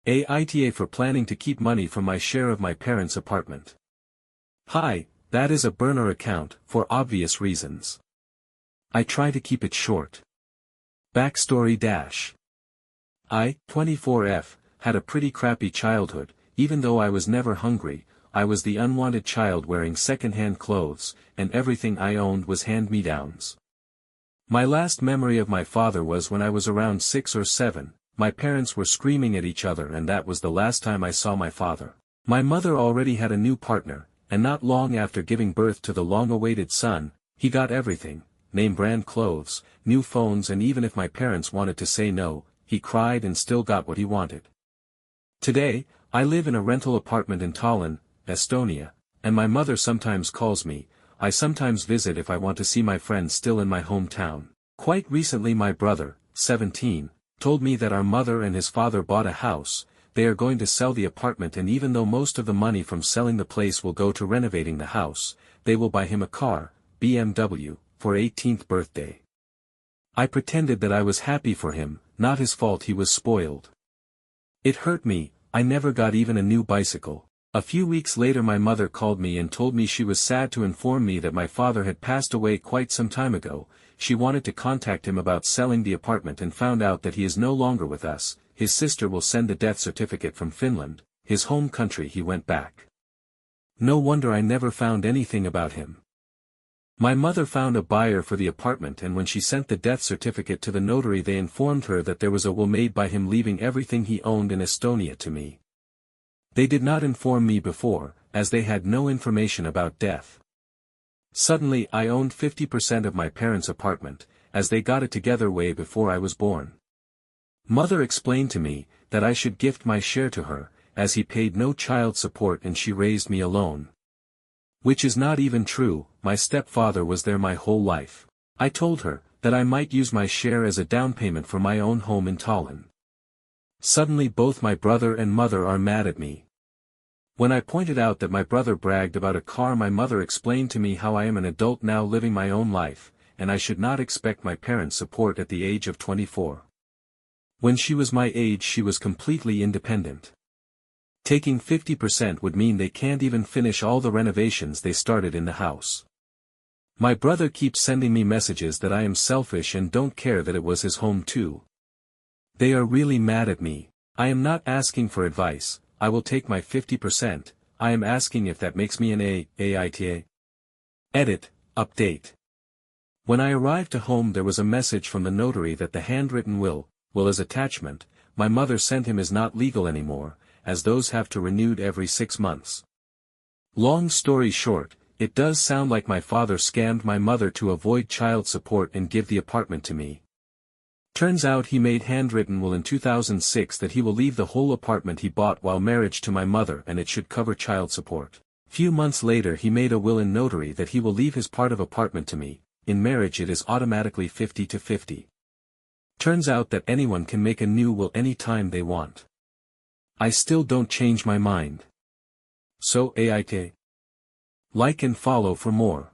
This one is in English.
AITA for planning to keep money from my share of my parents' apartment. Hi, that is a burner account, for obvious reasons. I try to keep it short. Backstory dash. I, 24F, had a pretty crappy childhood. Even though I was never hungry, I was the unwanted child wearing second-hand clothes, and everything I owned was hand-me-downs. My last memory of my father was when I was around 6 or 7, my parents were screaming at each other and that was the last time I saw my father. My mother already had a new partner, and not long after giving birth to the long-awaited son, he got everything, name-brand clothes, new phones, and even if my parents wanted to say no, he cried and still got what he wanted. Today, I live in a rental apartment in Tallinn, Estonia, and my mother sometimes calls me. I sometimes visit if I want to see my friends still in my hometown. Quite recently my brother, 17, told me that our mother and his father bought a house. They are going to sell the apartment, and even though most of the money from selling the place will go to renovating the house, they will buy him a car, BMW, for 18th birthday. I pretended that I was happy for him, not his fault he was spoiled. It hurt me. I never got even a new bicycle. A few weeks later my mother called me and told me she was sad to inform me that my father had passed away quite some time ago. She wanted to contact him about selling the apartment and found out that he is no longer with us. His sister will send the death certificate from Finland, his home country he went back. No wonder I never found anything about him. My mother found a buyer for the apartment, and when she sent the death certificate to the notary they informed her that there was a will made by him leaving everything he owned in Estonia to me. They did not inform me before, as they had no information about death. Suddenly I owned 50% of my parents' apartment, as they got it together way before I was born. Mother explained to me that I should gift my share to her, as he paid no child support and she raised me alone. Which is not even true. My stepfather was there my whole life. I told her that I might use my share as a down payment for my own home in Tallinn. Suddenly both my brother and mother are mad at me. When I pointed out that my brother bragged about a car, my mother explained to me how I am an adult now living my own life, and I should not expect my parents' support at the age of 24. When she was my age she was completely independent. Taking 50% would mean they can't even finish all the renovations they started in the house. My brother keeps sending me messages that I am selfish and don't care that it was his home too. They are really mad at me. I am not asking for advice. I will take my 50%, I am asking if that makes me an AITA. Edit, update. When I arrived to home there was a message from the notary that the handwritten will as attachment, my mother sent him is not legal anymore, as those have to renewed every 6 months. Long story short, it does sound like my father scammed my mother to avoid child support and give the apartment to me. Turns out he made handwritten will in 2006 that he will leave the whole apartment he bought while marriage to my mother and it should cover child support. Few months later he made a will in notary that he will leave his part of apartment to me. In marriage it is automatically 50-50. Turns out that anyone can make a new will any time they want. I still don't change my mind. So AITA. Like and follow for more.